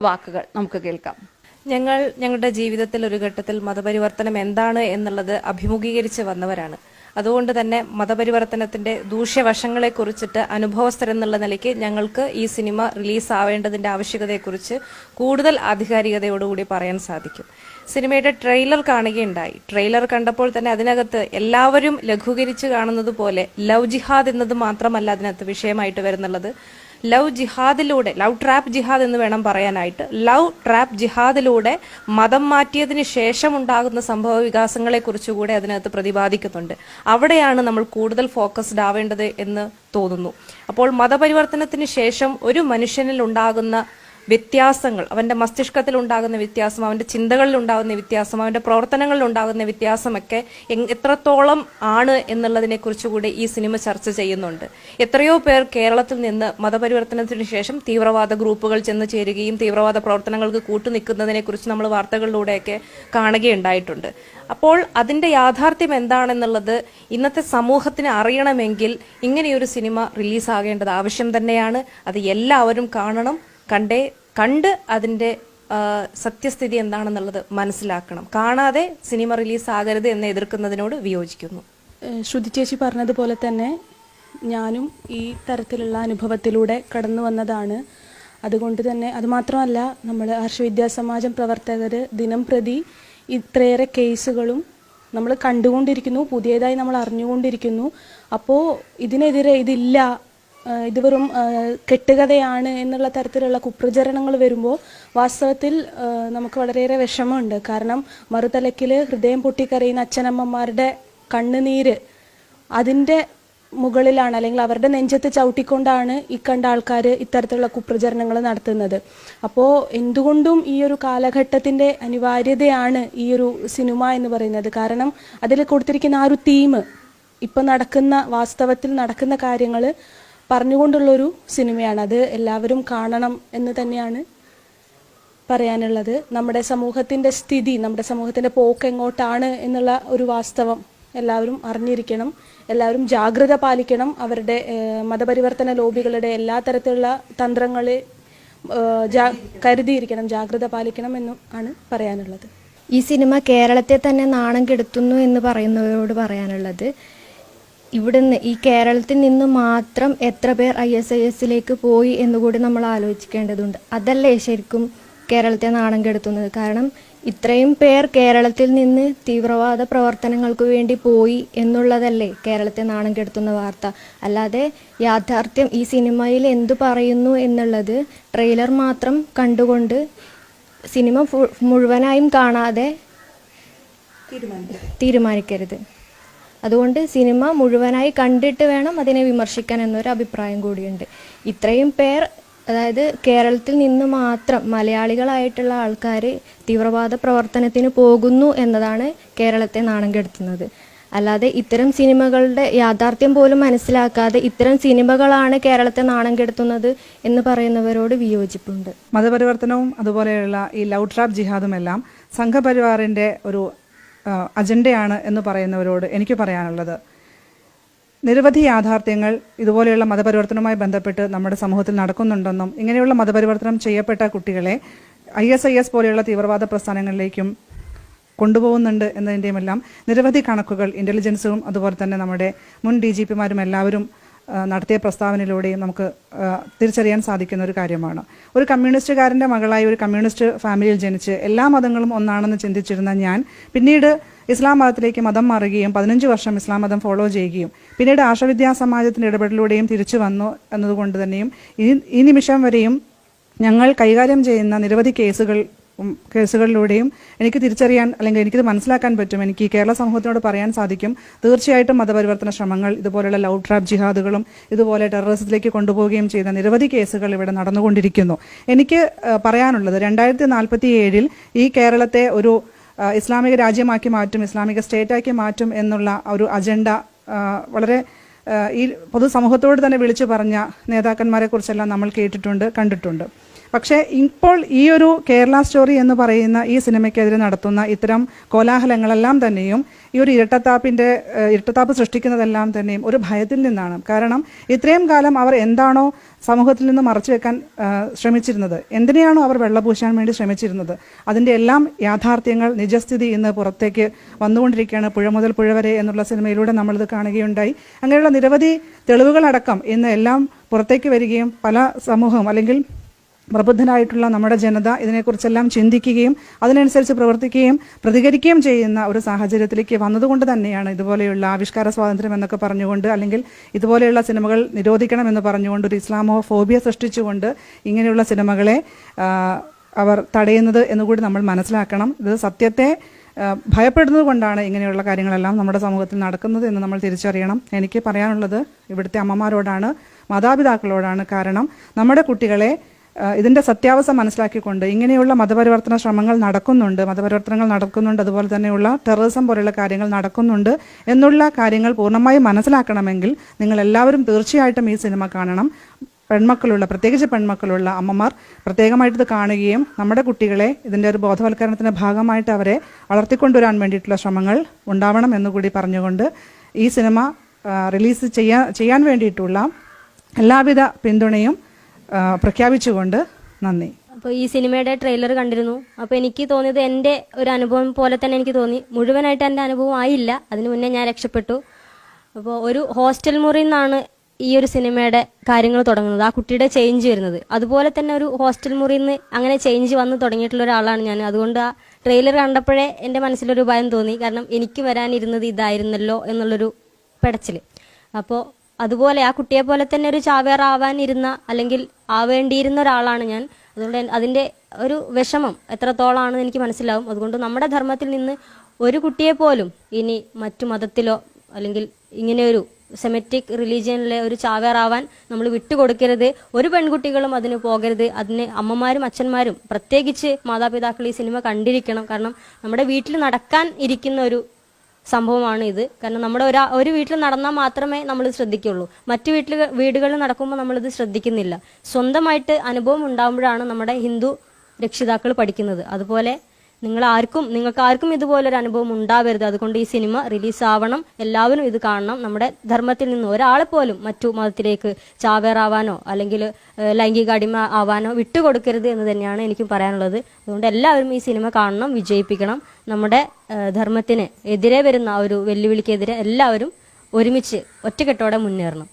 വാക്കുകൾ നമുക്ക് കേൾക്കാം. ഞങ്ങളുടെ ജീവിതത്തിൽ ഒരു ഘട്ടത്തിൽ മതപരിവർത്തനം എന്താണ് എന്നുള്ളത് അഭിമുഖീകരിച്ച് വന്നവരാണ്. അതുകൊണ്ട് തന്നെ മതപരിവർത്തനത്തിന്റെ ദൂഷ്യവശങ്ങളെ കുറിച്ചിട്ട് അനുഭവസ്ഥരെന്നുള്ള നിലയ്ക്ക് ഞങ്ങൾക്ക് ഈ സിനിമ റിലീസ് ആവേണ്ടതിന്റെ ആവശ്യകതയെക്കുറിച്ച് കൂടുതൽ ആധികാരികതയോടുകൂടി പറയാൻ സാധിക്കും. സിനിമയുടെ ട്രെയിലർ കാണുകയുണ്ടായി. ട്രെയിലർ കണ്ടപ്പോൾ തന്നെ അതിനകത്ത് എല്ലാവരും ലഘൂകരിച്ച് കാണുന്നത് പോലെ ലവ് ജിഹാദ് എന്നത് മാത്രമല്ല അതിനകത്ത് വിഷയമായിട്ട് വരുന്നുള്ളത്. ലവ് ജിഹാദിലൂടെ, ലവ് ട്രാപ്പ് ജിഹാദ് എന്ന് വേണം പറയാനായിട്ട്, ലവ് ട്രാപ്പ് ജിഹാദിലൂടെ മതം മാറ്റിയതിന് ശേഷം ഉണ്ടാകുന്ന സംഭവ വികാസങ്ങളെ കുറിച്ചുകൂടെ അതിനകത്ത് പ്രതിപാദിക്കുന്നുണ്ട്. അവിടെയാണ് നമ്മൾ കൂടുതൽ ഫോക്കസ്ഡ് ആവേണ്ടത് എന്ന് തോന്നുന്നു. അപ്പോൾ മതപരിവർത്തനത്തിന് ശേഷം ഒരു മനുഷ്യനിൽ ഉണ്ടാകുന്ന വ്യത്യാസങ്ങൾ, അവന്റെ മസ്തിഷ്കത്തിൽ ഉണ്ടാകുന്ന വ്യത്യാസം, അവന്റെ ചിന്തകളിൽ ഉണ്ടാകുന്ന വ്യത്യാസം, അവന്റെ പ്രവർത്തനങ്ങളിൽ ഉണ്ടാകുന്ന വ്യത്യാസമൊക്കെ എത്രത്തോളം ആണ് എന്നുള്ളതിനെ കുറിച്ചുകൂടി ഈ സിനിമ ചർച്ച ചെയ്യുന്നുണ്ട്. എത്രയോ പേർ കേരളത്തിൽ നിന്ന് മതപരിവർത്തനത്തിന് ശേഷം തീവ്രവാദ ഗ്രൂപ്പുകൾ ചെന്ന് ചേരുകയും തീവ്രവാദ പ്രവർത്തനങ്ങൾക്ക് കൂട്ടുനിൽക്കുന്നതിനെ കുറിച്ച് നമ്മൾ വാർത്തകളിലൂടെയൊക്കെ കാണുകയുണ്ടായിട്ടുണ്ട്. അപ്പോൾ അതിന്റെ യാഥാർത്ഥ്യം എന്താണെന്നുള്ളത് ഇന്നത്തെ സമൂഹത്തിന് അറിയണമെങ്കിൽ ഇങ്ങനെയൊരു സിനിമ റിലീസാകേണ്ടത് ആവശ്യം തന്നെയാണ്. അത് എല്ലാവരും കാണണം. കണ്ട് അതിന്റെ സത്യസ്ഥിതി എന്താണെന്നുള്ളത് മനസ്സിലാക്കണം. കാണാതെ സിനിമ റിലീസ് ആകരുത് എന്ന് എതിർക്കുന്നതിനോട് വിയോജിക്കുന്നു. ശ്രുതി ചേച്ചി പറഞ്ഞതുപോലെ തന്നെ ഞാനും ഈ തരത്തിലുള്ള അനുഭവത്തിലൂടെ കടന്നു വന്നതാണ്. അതുകൊണ്ട് തന്നെ അതുമാത്രമല്ല, നമ്മൾ ആർഷവിദ്യാസമാജം പ്രവർത്തകർ ദിനം പ്രതി ഇത്രയേറെ കേസുകളും നമ്മൾ കണ്ടുകൊണ്ടിരിക്കുന്നു, പുതിയതായി നമ്മൾ അറിഞ്ഞുകൊണ്ടിരിക്കുന്നു. അപ്പോൾ ഇതിനെതിരെ ഇതില്ല, ഇത് വെറും കെട്ടുകഥയാണ് എന്നുള്ള തരത്തിലുള്ള കുപ്രചരണങ്ങൾ വരുമ്പോൾ വാസ്തവത്തിൽ നമുക്ക് വളരെയേറെ വിഷമമുണ്ട്. കാരണം മറുതലക്കിൽ ഹൃദയം പൊട്ടിക്കരയുന്ന അച്ഛനമ്മമാരുടെ കണ്ണുനീര് അതിൻ്റെ മുകളിലാണ്, അല്ലെങ്കിൽ അവരുടെ നെഞ്ചത്ത് ചവിട്ടിക്കൊണ്ടാണ് ഈ കണ്ട ആൾക്കാർ ഇത്തരത്തിലുള്ള കുപ്രചരണങ്ങൾ നടത്തുന്നത്. അപ്പോൾ എന്തുകൊണ്ടും ഈ ഒരു കാലഘട്ടത്തിൻ്റെ അനിവാര്യതയാണ് ഈ ഒരു സിനിമ എന്ന് പറയുന്നത്. കാരണം അതിൽ കൊടുത്തിരിക്കുന്ന ആ ഒരു തീം, ഇപ്പം വാസ്തവത്തിൽ നടക്കുന്ന കാര്യങ്ങൾ പറഞ്ഞുകൊണ്ടുള്ളൊരു സിനിമയാണ്. അത് എല്ലാവരും കാണണം എന്ന് തന്നെയാണ് പറയാനുള്ളത്. നമ്മുടെ സമൂഹത്തിൻ്റെ സ്ഥിതി, നമ്മുടെ സമൂഹത്തിൻ്റെ പോക്ക് എങ്ങോട്ടാണ് എന്നുള്ള ഒരു വാസ്തവം എല്ലാവരും അറിഞ്ഞിരിക്കണം. എല്ലാവരും ജാഗ്രത പാലിക്കണം. അവരുടെ മതപരിവർത്തന ലോബികളുടെ എല്ലാ തരത്തിലുള്ള തന്ത്രങ്ങളെ കരുതിയിരിക്കണം, ജാഗ്രത പാലിക്കണം എന്നും ആണ് പറയാനുള്ളത്. ഈ സിനിമ കേരളത്തെ തന്നെ നാണം കെടുത്തുന്നു എന്ന് പറയുന്നവരോട് പറയാനുള്ളത്, ഇവിടുന്ന് ഈ കേരളത്തിൽ നിന്ന് മാത്രം എത്ര പേർ ISIS പോയി എന്നുകൂടി നമ്മൾ ആലോചിക്കേണ്ടതുണ്ട്. അതല്ലേ ശരിക്കും കേരളത്തെ നാണം കെടുത്തുന്നത്? കാരണം ഇത്രയും പേർ കേരളത്തിൽ നിന്ന് തീവ്രവാദ പ്രവർത്തനങ്ങൾക്ക് വേണ്ടി പോയി എന്നുള്ളതല്ലേ കേരളത്തെ നാണം കെടുത്തുന്ന വാർത്ത. അല്ലാതെ യാഥാർത്ഥ്യം ഈ സിനിമയിൽ എന്തു പറയുന്നു എന്നുള്ളത് ട്രെയിലർ മാത്രം കണ്ടുകൊണ്ട് സിനിമ മുഴുവനായും കാണാതെ തീരുമാനിക്കരുത്. അതുകൊണ്ട് സിനിമ മുഴുവനായി കണ്ടിട്ട് വേണം അതിനെ വിമർശിക്കാൻ എന്നൊരു അഭിപ്രായം കൂടിയുണ്ട്. ഇത്രയും പേർ, അതായത് കേരളത്തിൽ നിന്ന് മാത്രം മലയാളികളായിട്ടുള്ള ആൾക്കാർ തീവ്രവാദ പ്രവർത്തനത്തിന് പോകുന്നു എന്നതാണ് കേരളത്തെ നാണം കെടുത്തുന്നത്. അല്ലാതെ ഇത്തരം സിനിമകളുടെ യാഥാർത്ഥ്യം പോലും മനസ്സിലാക്കാതെ ഇത്തരം സിനിമകളാണ് കേരളത്തെ നാണം കെടുത്തുന്നത് എന്ന് പറയുന്നവരോട് വിയോജിപ്പുണ്ട്. മതപരിവർത്തനവും അതുപോലെയുള്ള ഈ ലവ് ട്രാപ്പ് ജിഹാദുമെല്ലാം സംഘപരിവാറിൻ്റെ ഒരു അജണ്ടയാണ് എന്ന് പറയുന്നവരോട് എനിക്ക് പറയാനുള്ളത്, നിരവധി യാഥാർത്ഥ്യങ്ങൾ ഇതുപോലെയുള്ള മതപരിവർത്തനവുമായി ബന്ധപ്പെട്ട് നമ്മുടെ സമൂഹത്തിൽ നടക്കുന്നുണ്ടെന്നും ഇങ്ങനെയുള്ള മതപരിവർത്തനം ചെയ്യപ്പെട്ട കുട്ടികളെ ISIS പോലെയുള്ള തീവ്രവാദ പ്രസ്ഥാനങ്ങളിലേക്കും കൊണ്ടുപോകുന്നുണ്ട് എന്നതിൻ്റെയുമെല്ലാം നിരവധി കണക്കുകൾ ഇൻ്റലിജൻസും അതുപോലെ തന്നെ നമ്മുടെ മുൻ DGPമാരും എല്ലാവരും നടത്തിയ പ്രസ്താവനയിലൂടെയും നമുക്ക് തിരിച്ചറിയാൻ സാധിക്കുന്ന ഒരു കാര്യമാണ്. ഒരു കമ്മ്യൂണിസ്റ്റുകാരൻ്റെ മകളായി ഒരു കമ്മ്യൂണിസ്റ്റ് ഫാമിലിയിൽ ജനിച്ച് എല്ലാ മതങ്ങളും ഒന്നാണെന്ന് ചിന്തിച്ചിരുന്ന ഞാൻ പിന്നീട് ഇസ്ലാം മതത്തിലേക്ക് മതം മാറുകയും 15 വർഷം ഇസ്ലാം മതം ഫോളോ ചെയ്യുകയും പിന്നീട് ആർഷവിദ്യാസമാജത്തിൻ്റെ ഇടപെടലിലൂടെയും തിരിച്ചു വന്നു എന്നതുകൊണ്ട് തന്നെയും ഈ നിമിഷം വരെയും ഞങ്ങൾ കൈകാര്യം ചെയ്യുന്ന നിരവധി കേസുകളിലൂടെയും എനിക്ക് തിരിച്ചറിയാൻ, അല്ലെങ്കിൽ എനിക്കിത് മനസ്സിലാക്കാൻ പറ്റും. എനിക്ക് കേരള സമൂഹത്തിനോട് പറയാൻ സാധിക്കും, തീർച്ചയായിട്ടും മതപരിവർത്തന ശ്രമങ്ങൾ, ഇതുപോലെയുള്ള ലവ് ട്രാപ്പ് ജിഹാദുകളും ഇതുപോലെ ടെററിസത്തിലേക്ക് കൊണ്ടുപോവുകയും ചെയ്ത നിരവധി കേസുകൾ ഇവിടെ നടന്നുകൊണ്ടിരിക്കുന്നു. എനിക്ക് പറയാനുള്ളത്, 2047 ഈ കേരളത്തെ ഒരു ഇസ്ലാമിക രാജ്യമാക്കി മാറ്റും, ഇസ്ലാമിക സ്റ്റേറ്റാക്കി മാറ്റും എന്നുള്ള ഒരു അജണ്ട വളരെ ഈ പൊതുസമൂഹത്തോട് തന്നെ വിളിച്ചു പറഞ്ഞ നേതാക്കന്മാരെ കുറിച്ചെല്ലാം നമ്മൾ കേട്ടിട്ടുണ്ട്, കണ്ടിട്ടുണ്ട്. പക്ഷേ ഇപ്പോൾ ഈ ഒരു കേരള സ്റ്റോറി എന്ന് പറയുന്ന ഈ സിനിമയ്ക്കെതിരെ നടത്തുന്ന ഇത്തരം കോലാഹലങ്ങളെല്ലാം തന്നെയും ഈ ഒരു ഇരട്ടത്താപ്പ് സൃഷ്ടിക്കുന്നതെല്ലാം തന്നെയും ഒരു ഭയത്തിൽ നിന്നാണ്. കാരണം ഇത്രയും കാലം അവർ എന്താണോ സമൂഹത്തിൽ നിന്ന് മറച്ചു വെക്കാൻ ശ്രമിച്ചിരുന്നത്, എന്തിനെയാണോ അവർ വെള്ളപൂശാൻ വേണ്ടി ശ്രമിച്ചിരുന്നത്, അതിൻ്റെ എല്ലാം യാഥാർത്ഥ്യങ്ങൾ, നിജസ്ഥിതി ഇന്ന് പുറത്തേക്ക് വന്നുകൊണ്ടിരിക്കുകയാണ്. പുഴ മുതൽ പുഴ വരെ എന്നുള്ള സിനിമയിലൂടെ നമ്മളിത് കാണുകയുണ്ടായി. അങ്ങനെയുള്ള നിരവധി തെളിവുകളടക്കം ഇന്ന് എല്ലാം പുറത്തേക്ക് വരികയും പല സമൂഹം അല്ലെങ്കിൽ പ്രബുദ്ധനായിട്ടുള്ള നമ്മുടെ ജനത ഇതിനെക്കുറിച്ചെല്ലാം ചിന്തിക്കുകയും അതിനനുസരിച്ച് പ്രവർത്തിക്കുകയും പ്രതികരിക്കുകയും ചെയ്യുന്ന ഒരു സാഹചര്യത്തിലേക്ക് വന്നതുകൊണ്ട് തന്നെയാണ് ഇതുപോലെയുള്ള ആവിഷ്കാര സ്വാതന്ത്ര്യം എന്നൊക്കെ പറഞ്ഞുകൊണ്ട്, അല്ലെങ്കിൽ ഇതുപോലെയുള്ള സിനിമകൾ നിരോധിക്കണമെന്ന് പറഞ്ഞുകൊണ്ട് ഒരു ഇസ്ലാമോ ഫോബിയ സൃഷ്ടിച്ചുകൊണ്ട് ഇങ്ങനെയുള്ള സിനിമകളെ അവർ തടയുന്നത് എന്നുകൂടി നമ്മൾ മനസ്സിലാക്കണം. ഇത് സത്യത്തെ ഭയപ്പെടുന്നത് കൊണ്ടാണ് ഇങ്ങനെയുള്ള കാര്യങ്ങളെല്ലാം നമ്മുടെ സമൂഹത്തിൽ നടക്കുന്നത് എന്ന് നമ്മൾ തിരിച്ചറിയണം. എനിക്ക് പറയാനുള്ളത് ഇവിടുത്തെ അമ്മമാരോടാണ്, മാതാപിതാക്കളോടാണ്. കാരണം നമ്മുടെ കുട്ടികളെ ഇതിൻ്റെ സത്യാവസ്ഥ മനസ്സിലാക്കിക്കൊണ്ട് ഇങ്ങനെയുള്ള മതപരിവർത്തന ശ്രമങ്ങൾ മതപരിവർത്തനങ്ങൾ നടക്കുന്നുണ്ട്, അതുപോലെ തന്നെയുള്ള ടെററിസം പോലെയുള്ള കാര്യങ്ങൾ നടക്കുന്നുണ്ട് എന്നുള്ള കാര്യങ്ങൾ പൂർണ്ണമായും മനസ്സിലാക്കണമെങ്കിൽ നിങ്ങൾ എല്ലാവരും തീർച്ചയായിട്ടും ഈ സിനിമ കാണണം. പ്രത്യേകിച്ച് പെൺമക്കളുള്ള അമ്മമാർ പ്രത്യേകമായിട്ട് ഇത് കാണുകയും നമ്മുടെ കുട്ടികളെ ഇതിൻ്റെ ഒരു ബോധവൽക്കരണത്തിൻ്റെ ഭാഗമായിട്ട് അവരെ വളർത്തിക്കൊണ്ടുവരാൻ വേണ്ടിയിട്ടുള്ള ശ്രമങ്ങൾ ഉണ്ടാവണം എന്നുകൂടി പറഞ്ഞുകൊണ്ട് ഈ സിനിമ റിലീസ് ചെയ്യാൻ വേണ്ടിയിട്ടുള്ള എല്ലാവിധ പിന്തുണയും പ്രഖ്യാപിച്ചുകൊണ്ട് നന്ദി. അപ്പോൾ ഈ സിനിമയുടെ ട്രെയിലർ കണ്ടിരുന്നു. അപ്പോൾ എനിക്ക് തോന്നിയത് എൻ്റെ ഒരു അനുഭവം പോലെ തന്നെ എനിക്ക് തോന്നി. മുഴുവനായിട്ട് എൻ്റെ അനുഭവം ആയില്ല, അതിനു മുന്നേ ഞാൻ രക്ഷപ്പെട്ടു. അപ്പോൾ ഒരു ഹോസ്റ്റൽ മുറിയിൽ നിന്നാണ് ഈ ഒരു സിനിമയുടെ കാര്യങ്ങൾ തുടങ്ങുന്നത്, ആ കുട്ടിയുടെ ചേഞ്ച് വരുന്നത്. അതുപോലെ തന്നെ ഒരു ഹോസ്റ്റൽ മുറിയിൽ നിന്ന് അങ്ങനെ ചേഞ്ച് വന്ന് തുടങ്ങിയിട്ടുള്ള ഒരാളാണ് ഞാൻ. അതുകൊണ്ട് ആ ട്രെയിലർ കണ്ടപ്പോഴേ എൻ്റെ മനസ്സിലൊരു ഭയം തോന്നി. കാരണം എനിക്ക് വരാനിരുന്നത് ഇതായിരുന്നല്ലോ എന്നുള്ളൊരു പെടച്ചിൽ. അപ്പോൾ അതുപോലെ ആ കുട്ടിയെ പോലെ തന്നെ ഒരു ചാവേറാവാനിരുന്ന അല്ലെങ്കിൽ ആവേണ്ടിയിരുന്ന ഒരാളാണ് ഞാൻ. അതുകൊണ്ട് അതിൻ്റെ ഒരു വിഷമം എത്രത്തോളാണെന്ന് എനിക്ക് മനസ്സിലാവും. അതുകൊണ്ട് നമ്മുടെ ധർമ്മത്തിൽ നിന്ന് ഒരു കുട്ടിയെ പോലും ഇനി മറ്റു മതത്തിലോ അല്ലെങ്കിൽ ഇങ്ങനെ ഒരു സെമറ്റിക് റിലീജിയനിലെ ഒരു ചാവേറാവാൻ നമ്മൾ വിട്ടുകൊടുക്കരുത്. ഒരു പെൺകുട്ടികളും അതിന് പോകരുത്. അതിന് അമ്മമാരും അച്ഛന്മാരും പ്രത്യേകിച്ച് മാതാപിതാക്കൾ ഈ സിനിമ കണ്ടിരിക്കണം. കാരണം നമ്മുടെ വീട്ടിൽ നടക്കാൻ ഇരിക്കുന്ന ഒരു സംഭവമാണ് ഇത്. കാരണം നമ്മുടെ ഒരു വീട്ടിൽ നടന്നാൽ മാത്രമേ നമ്മൾ ശ്രദ്ധിക്കുള്ളൂ. മറ്റു വീടുകളിൽ നടക്കുമ്പോൾ നമ്മളിത് ശ്രദ്ധിക്കുന്നില്ല. സ്വന്തമായിട്ട് അനുഭവം ഉണ്ടാകുമ്പോഴാണ് നമ്മുടെ ഹിന്ദു രക്ഷിതാക്കൾ പഠിക്കുന്നത്. അതുപോലെ നിങ്ങൾക്ക് ആർക്കും ഇതുപോലൊരു അനുഭവം ഉണ്ടാവരുത്. അതുകൊണ്ട് ഈ സിനിമ റിലീസാവണം, എല്ലാവരും ഇത് കാണണം. നമ്മുടെ ധർമ്മത്തിൽ നിന്ന് ഒരാളെ പോലും മറ്റു മതത്തിലേക്ക് ചാവേറാവാനോ അല്ലെങ്കിൽ ലൈംഗിക അടിമ ആവാനോ വിട്ടുകൊടുക്കരുത് എന്ന് തന്നെയാണ് എനിക്ക് പറയാനുള്ളത്. അതുകൊണ്ട് എല്ലാവരും ഈ സിനിമ കാണണം, വിജയിപ്പിക്കണം. നമ്മുടെ ധർമ്മത്തിന് എതിരെ വരുന്ന ഒരു വെല്ലുവിളിക്കെതിരെ എല്ലാവരും ഒരുമിച്ച് ഒറ്റക്കെട്ടോടെ മുന്നേറണം.